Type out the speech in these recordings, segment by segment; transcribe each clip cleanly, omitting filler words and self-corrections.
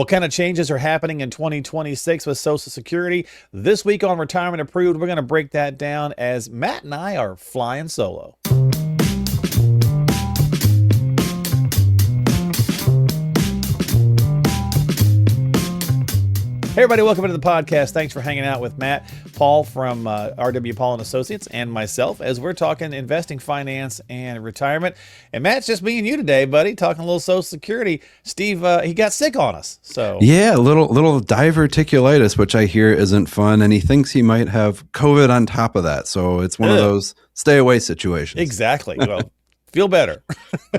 What kind of changes are happening in 2026 with Social Security? This week on Retirement Approved, we're going to break that down as Matt and I are flying solo. Hey everybody, welcome to the podcast. Thanks for hanging out with Matt, Paul from RW Paul and Associates, and myself as we're talking investing, finance, and retirement. And Matt's just me and you today, buddy, talking a little Social Security. Steve, he got sick on us, so yeah, a little diverticulitis, which I hear isn't fun, and he thinks he might have COVID on top of that. So it's one of those stay away situations. Exactly. Well. Feel better.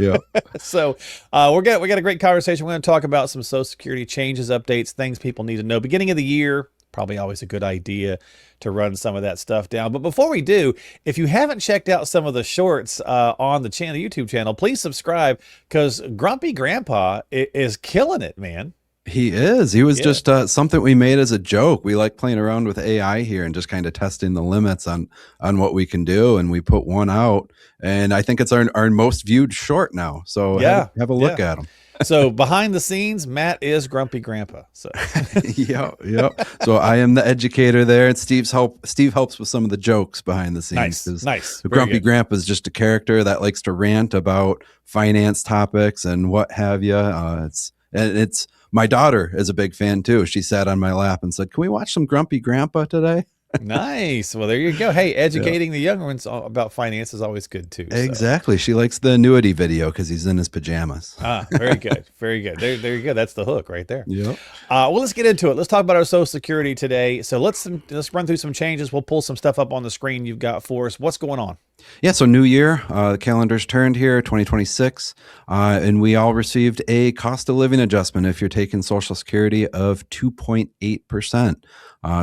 Yeah. So we got a great conversation. We're going to talk about some Social Security changes, updates, things people need to know. Beginning of the year, probably always a good idea to run some of that stuff down. But before we do, if you haven't checked out some of the shorts on the YouTube channel, please subscribe because Grumpy Grandpa is killing it, man. He is. He was just something we made as a joke. We like playing around with AI here and just kind of testing the limits on what we can do. And we put one out, and I think it's our most viewed short now. So have a look at him. So behind the scenes, Matt is Grumpy Grandpa. So yeah. So I am the educator there, and Steve helps with some of the jokes behind the scenes. Nice. Grumpy Grandpa is just a character that likes to rant about finance topics and what have you. It's my daughter is a big fan too. She sat on my lap and said, "Can we watch some Grumpy Grandpa today?" Nice. Well, there you go. Hey, educating the younger ones about finance is always good too. Exactly. She likes the annuity video because he's in his pajamas. Very good. Very good. There you go. That's the hook right there. Yeah. Well, let's get into it. Let's talk about our Social Security today. So let's run through some changes. We'll pull some stuff up on the screen you've got for us. What's going on? Yeah, so new year, the calendar's turned here, 2026, and we all received a cost of living adjustment if you're taking Social Security of 2.8%.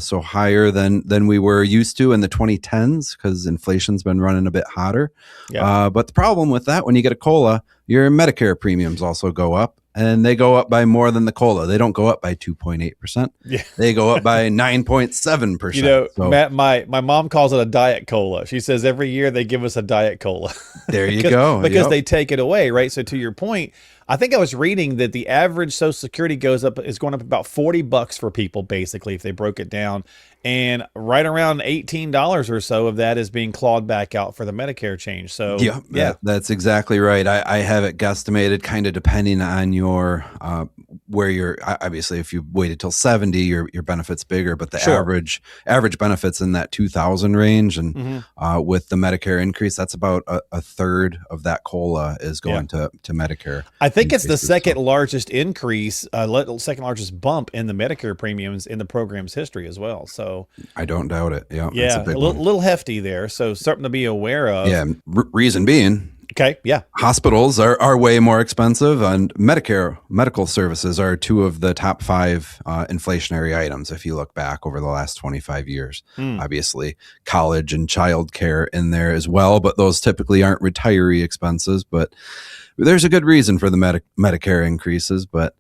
So higher than we were used to in the 2010s because inflation's been running a bit hotter. Yeah. But the problem with that, when you get a COLA, your Medicare premiums also go up. And they go up by more than the COLA. They don't go up by 2.8%. Yeah. They go up by 9.7%. You know, so, Matt, my mom calls it a diet cola. She says every year they give us a diet cola. There you go. Because they take it away, right? So to your point, I think I was reading that the average Social Security is going up about $40 for people, basically, if they broke it down. And right around $18 or so of that is being clawed back out for the Medicare change. So that's exactly right. I have it guesstimated kind of depending on your where you're. Obviously, if you waited till 70, your benefit's bigger, but the average benefits in that 2,000 range, and with the Medicare increase, that's about a third of that COLA is going to Medicare. I think it's the second largest increase, second largest bump in the Medicare premiums in the program's history as well. So I don't doubt it. Yeah, a little hefty there. So something to be aware of. Yeah, reason being. Okay, yeah. Hospitals are way more expensive, and medical services are two of the top 5 inflationary items if you look back over the last 25 years. Obviously, college and childcare in there as well, but those typically aren't retiree expenses. But there's a good reason for the Medicare increases, but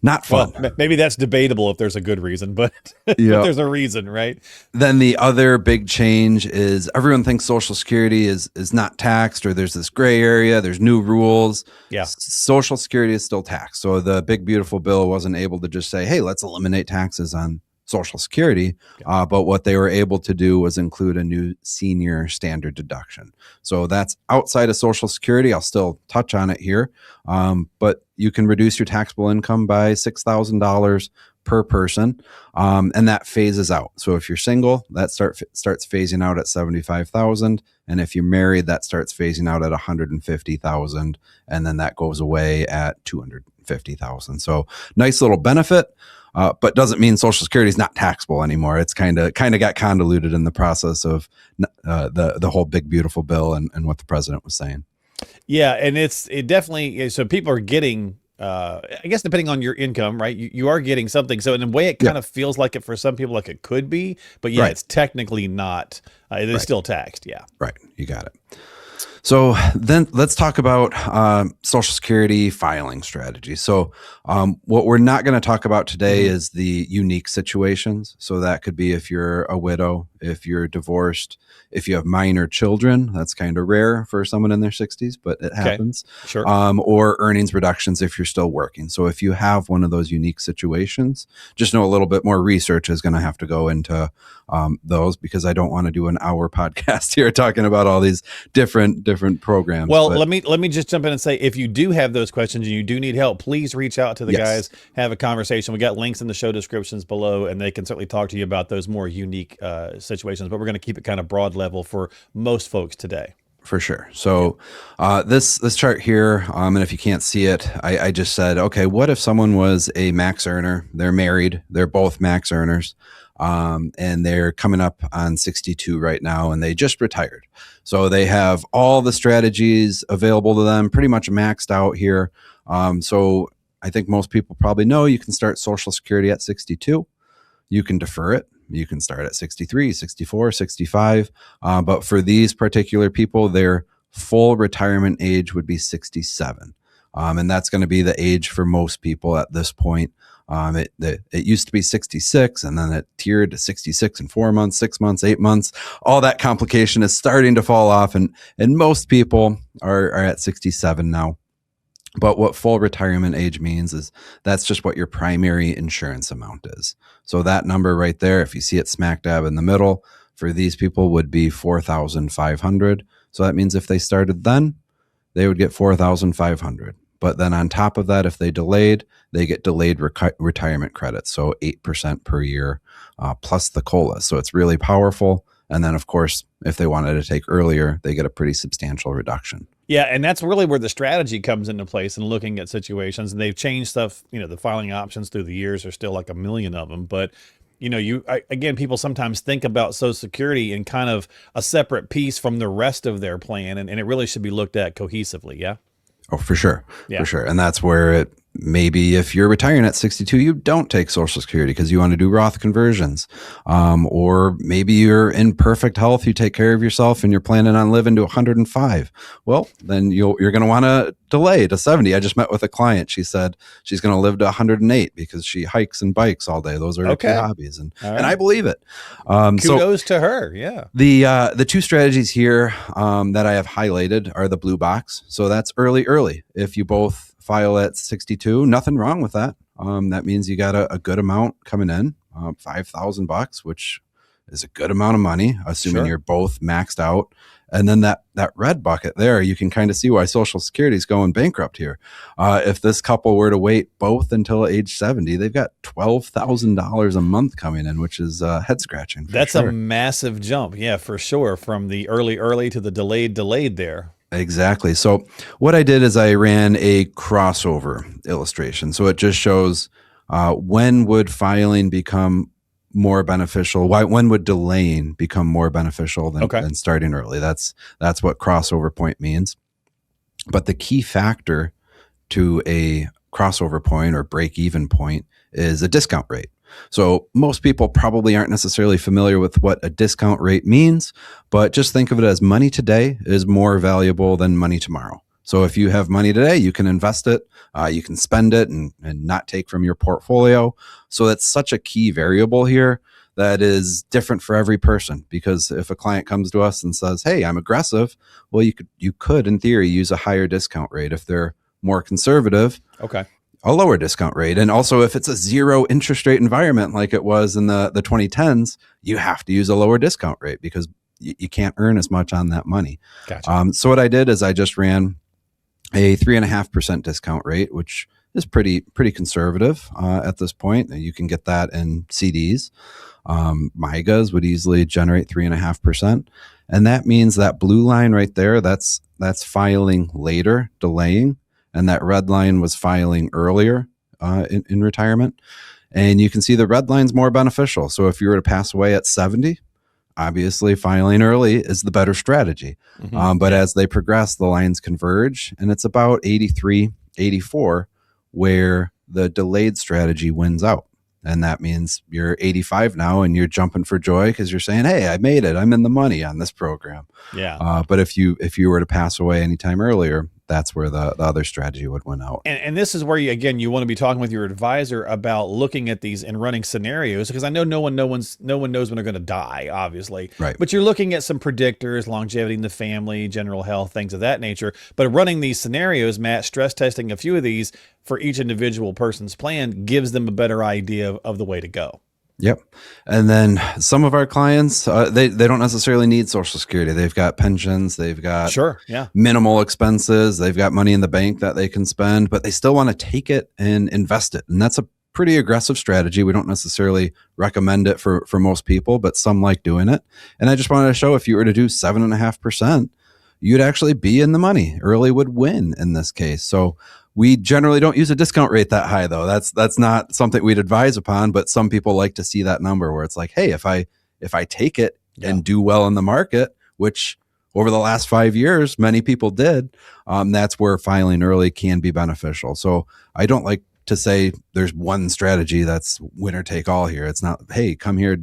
not fun. Well, maybe that's debatable if there's a good reason, but, but there's a reason, right? Then the other big change is everyone thinks Social Security is not taxed, or there's this gray area, there's new rules. Yeah. Social Security is still taxed. So the big beautiful bill wasn't able to just say, hey, let's eliminate taxes on Social Security, but what they were able to do was include a new senior standard deduction. So that's outside of Social Security. I'll still touch on it here, but you can reduce your taxable income by $6,000 per person, and that phases out. So if you're single, that starts phasing out at $75,000, and if you're married, that starts phasing out at $150,000, and then that goes away at $250,000. So nice little benefit. But doesn't mean Social Security is not taxable anymore. It's kind of got convoluted in the process of the whole big beautiful bill and what the president was saying. Yeah, and it definitely, so people are getting, I guess depending on your income, right? You are getting something. So in a way, it kind of feels like it for some people, like it could be, but it's technically not. It is still taxed. Yeah. Right. You got it. So then let's talk about Social Security filing strategy. So what we're not going to talk about today is the unique situations. So that could be if you're a widow, if you're divorced, if you have minor children. That's kind of rare for someone in their 60s, but it happens. Sure. Or earnings reductions if you're still working. So if you have one of those unique situations, just know a little bit more research is going to have to go into those, because I don't want to do an hour podcast here talking about all these different programs. Well, let me just jump in and say, if you do have those questions and you do need help, please reach out to the guys, have a conversation. We got links in the show descriptions below, and they can certainly talk to you about those more unique situations. But we're going to keep it kind of broad level for most folks today. For sure. So this chart here, and if you can't see it, I just said, okay, what if someone was a max earner? They're married, they're both max earners, and they're coming up on 62 right now, and they just retired. So they have all the strategies available to them, pretty much maxed out here. So I think most people probably know you can start Social Security at 62. You can defer it. You can start at 63, 64, 65. But for these particular people, their full retirement age would be 67. And that's going to be the age for most people at this point. It used to be 66, and then it tiered to 66 in 4 months, 6 months, 8 months. All that complication is starting to fall off, and most people are at 67 now. But what full retirement age means is that's just what your primary insurance amount is. So that number right there, if you see it smack dab in the middle, for these people would be $4,500. So that means if they started then, they would get $4,500. But then on top of that, if they delayed, they get delayed retirement credits. So 8% per year plus the COLA. So it's really powerful. And then, of course, if they wanted to take earlier, they get a pretty substantial reduction. Yeah, and that's really where the strategy comes into place in looking at situations. And they've changed stuff. The filing options through the years are still like a million of them. But, again, people sometimes think about Social Security in kind of a separate piece from the rest of their plan. And it really should be looked at cohesively. Yeah. Oh, for sure. Yeah. For sure. And that's where maybe if you're retiring at 62, you don't take Social Security because you want to do Roth conversions. Or maybe you're in perfect health, you take care of yourself, and you're planning on living to 105. Well, then you're going to want to delay to 70. I just met with a client. She said she's going to live to 108 because she hikes and bikes all day. Those are her two hobbies. And I believe it. Kudos to her. Yeah. The two strategies here that I have highlighted are the blue box. So that's early. If you both file at 62, nothing wrong with that. That means you got a good amount coming in, $5,000, which is a good amount of money, assuming you're both maxed out. And then that red bucket there, you can kind of see why Social Security is going bankrupt here. If this couple were to wait both until age 70, they've got $12,000 a month coming in, which is head scratching. That's a massive jump. Yeah, for sure. From the early to the delayed there. Exactly. So what I did is I ran a crossover illustration. So it just shows when would filing become more beneficial? When would delaying become more beneficial than starting early? That's what crossover point means. But the key factor to a crossover point or break-even point is a discount rate. So most people probably aren't necessarily familiar with what a discount rate means, but just think of it as money today is more valuable than money tomorrow. So if you have money today, you can invest it, you can spend it and not take from your portfolio. So that's such a key variable here that is different for every person, because if a client comes to us and says, hey, I'm aggressive, well, you could in theory use a higher discount rate. If they're more conservative, a lower discount rate. And also if it's a zero interest rate environment like it was in the 2010s, you have to use a lower discount rate because you can't earn as much on that money. Gotcha. So what I did is I just ran a 3.5% discount rate, which is pretty conservative at this point. You can get that in CDs. MYGAs would easily generate 3.5%. And that means that blue line right there, that's filing later, delaying. And that red line was filing earlier in retirement. And you can see the red line's more beneficial. So if you were to pass away at 70, obviously filing early is the better strategy. But as they progress, the lines converge, and it's about 83, 84 where the delayed strategy wins out. And that means you're 85 now and you're jumping for joy because you're saying, hey, I made it. I'm in the money on this program. Yeah. But if you were to pass away anytime earlier, that's where the other strategy would win out. And this is where you want to be talking with your advisor about looking at these and running scenarios, because I know no one knows when they're going to die, obviously. Right. But you're looking at some predictors, longevity in the family, general health, things of that nature. But running these scenarios, Matt, stress testing a few of these for each individual person's plan gives them a better idea of the way to go. Yep. And then some of our clients, they don't necessarily need Social Security. They've got pensions, they've got minimal expenses, they've got money in the bank that they can spend, but they still want to take it and invest it. And that's a pretty aggressive strategy. We don't necessarily recommend it for most people, but some like doing it. And I just wanted to show, if you were to do 7.5%, you'd actually be in the money. Early would win in this case. So we generally don't use a discount rate that high, though. That's not something we'd advise upon, but some people like to see that number where it's like, hey, if I take it and do well in the market, which over the last 5 years, many people did, that's where filing early can be beneficial. So I don't like to say there's one strategy that's winner take all here. It's not, hey, come here,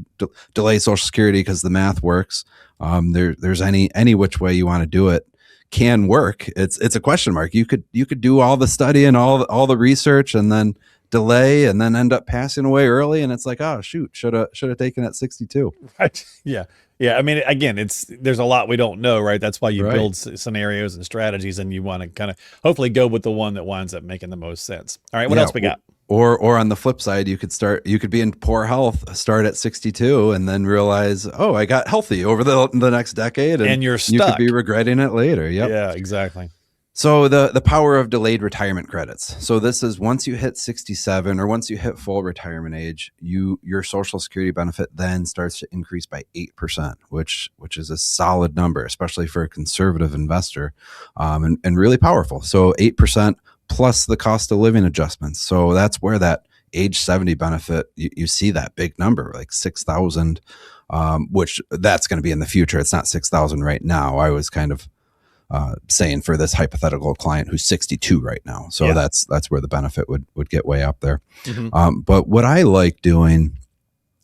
delay Social Security because the math works. There's any which way you want to do it can work. It's a question mark. You could do all the study and all the research and then delay and then end up passing away early, and it's like, oh shoot, should have taken it at 62. Right. Yeah. I mean, again, there's a lot we don't know, right? That's why you build scenarios and strategies, and you want to kind of hopefully go with the one that winds up making the most sense. All right, what else we got? Or on the flip side, you could be in poor health, start at 62, and then realize, oh, I got healthy over the next decade, and you're stuck. You could be regretting it later. Yep. Yeah, exactly. So the power of delayed retirement credits. So this is once you hit 67 or once you hit full retirement age, your Social Security benefit then starts to increase by 8%, which is a solid number, especially for a conservative investor, and really powerful. So 8% plus the cost of living adjustments. So that's where that age 70 benefit, you see that big number, like 6,000, which that's going to be in the future. It's not 6,000 right now. I was kind of saying for this hypothetical client who's 62 right now. So that's where the benefit would get way up there. Mm-hmm. But what I like doing,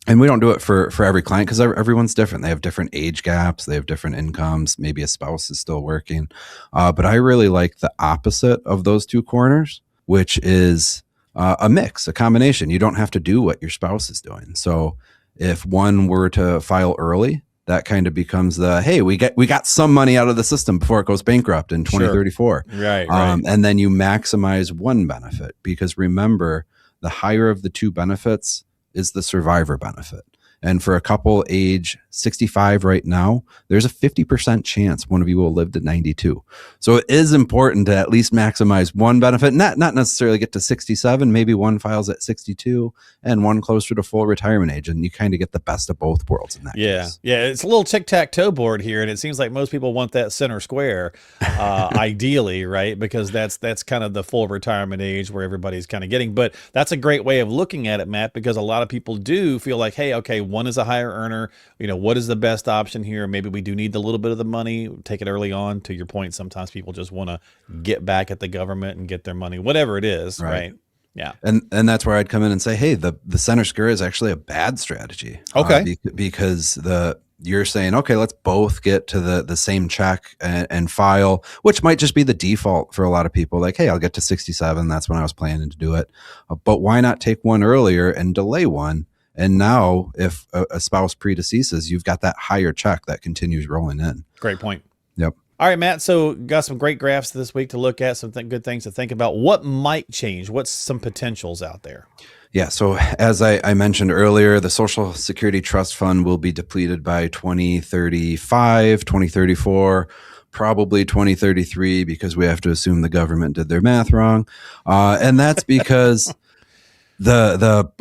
and we don't do it for every client because everyone's different. They have different age gaps. They have different incomes. Maybe a spouse is still working. But I really like the opposite of those two corners, which is a mix, a combination. You don't have to do what your spouse is doing. So if one were to file early, that kind of becomes the, hey, we got some money out of the system before it goes bankrupt in 2034. Sure. Right. And then you maximize one benefit, because remember, the higher of the two benefits is the survivor benefit. And for a couple age 65 right now, there's a 50% chance one of you will live to 92. So it is important to at least maximize one benefit, not necessarily get to 67. Maybe one files at 62 and one closer to full retirement age. And you kind of get the best of both worlds in that case. Yeah. It's a little tic-tac-toe board here. And it seems like most people want that center square, ideally, right? Because that's kind of the full retirement age where everybody's kind of getting. But that's a great way of looking at it, Matt, because a lot of people do feel like, hey, okay, one is a higher earner. What is the best option here? Maybe we do need a little bit of the money, take it early on. To your point, sometimes people just want to get back at the government and get their money, whatever it is, right? Yeah. And that's where I'd come in and say, hey, the center square is actually a bad strategy. Okay. Because you're saying, okay, let's both get to the same check and file, which might just be the default for a lot of people. Like, hey, I'll get to 67. That's when I was planning to do it. But why not take one earlier and delay one? And now if a spouse predeceases, you've got that higher check that continues rolling in. Great point. Yep. All right, Matt. So got some great graphs this week to look at, some good things to think about. What might change? What's some potentials out there? Yeah. So as I mentioned earlier, the Social Security Trust Fund will be depleted by 2035, 2034, probably 2033, because we have to assume the government did their math wrong. And that's because the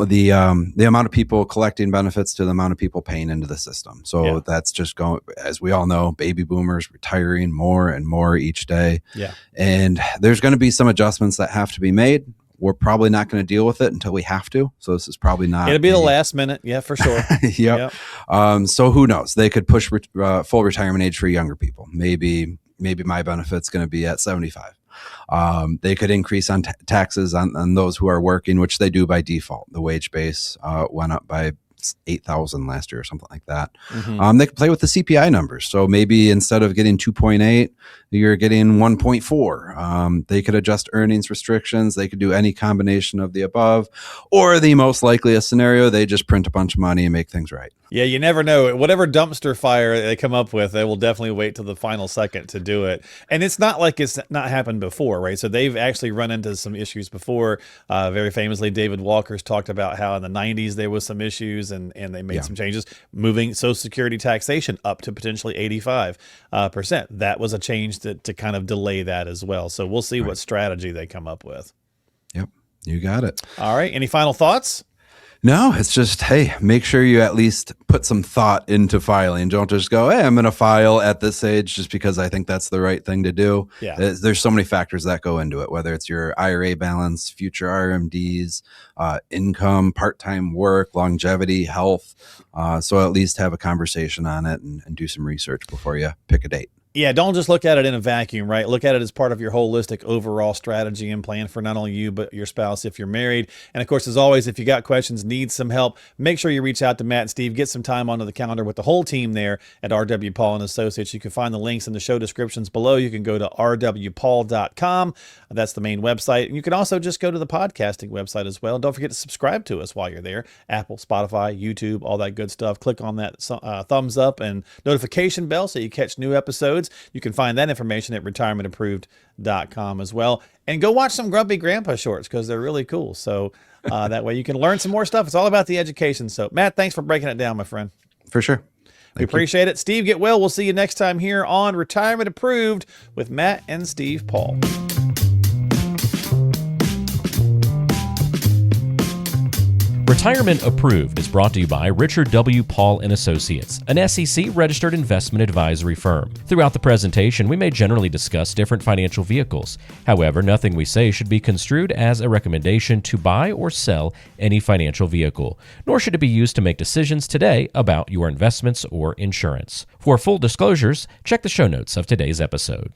amount of people collecting benefits to the amount of people paying into the system. So that's just going, as we all know, baby boomers retiring more and more each day. Yeah. And there's going to be some adjustments that have to be made. We're probably not going to deal with it until we have to. So this is probably not. It'll be the last minute. Yeah, for sure. Yep. So who knows? They could push full retirement age for younger people. Maybe my benefit's going to be at 75. They could increase on taxes on those who are working, which they do by default. The wage base went up by 8,000 last year or something like that. They could play with the CPI numbers. So maybe instead of getting 2.8, you're getting 1.4. They could adjust earnings restrictions. They could do any combination of the above, or the most likeliest scenario, they just print a bunch of money and make things right. Yeah, you never know. Whatever dumpster fire they come up with, they will definitely wait till the final second to do it. And it's not like it's not happened before, right? So they've actually run into some issues before. Very famously, David Walker's talked about how in the 90s there was some issues and they made some changes, moving Social Security taxation up to potentially 85%. That was a change to kind of delay that as well. So we'll see what strategy they come up with. Yep, you got it. All right. Any final thoughts? No, it's just, hey, make sure you at least put some thought into filing. Don't just go, hey, I'm going to file at this age just because I think that's the right thing to do. Yeah. There's so many factors that go into it, whether it's your IRA balance, future RMDs, income, part-time work, longevity, health. So at least have a conversation on it and do some research before you pick a date. Yeah, don't just look at it in a vacuum, right? Look at it as part of your holistic overall strategy and plan for not only you, but your spouse if you're married. And of course, as always, if you got questions, need some help, make sure you reach out to Matt and Steve. Get some time onto the calendar with the whole team there at R.W. Paul & Associates. You can find the links in the show descriptions below. You can go to rwpaul.com. That's the main website. And you can also just go to the podcasting website as well. And don't forget to subscribe to us while you're there. Apple, Spotify, YouTube, all that good stuff. Click on that thumbs up and notification bell so you catch new episodes. You can find that information at retirementapproved.com as well. And go watch some Grumpy Grandpa shorts because they're really cool. So that way you can learn some more stuff. It's all about the education. So, Matt, thanks for breaking it down, my friend. For sure. We appreciate it. Steve, get well. We'll see you next time here on Retirement Approved with Matt and Steve Paul. Retirement Approved is brought to you by Richard W. Paul & Associates, an SEC-registered investment advisory firm. Throughout the presentation, we may generally discuss different financial vehicles. However, nothing we say should be construed as a recommendation to buy or sell any financial vehicle, nor should it be used to make decisions today about your investments or insurance. For full disclosures, check the show notes of today's episode.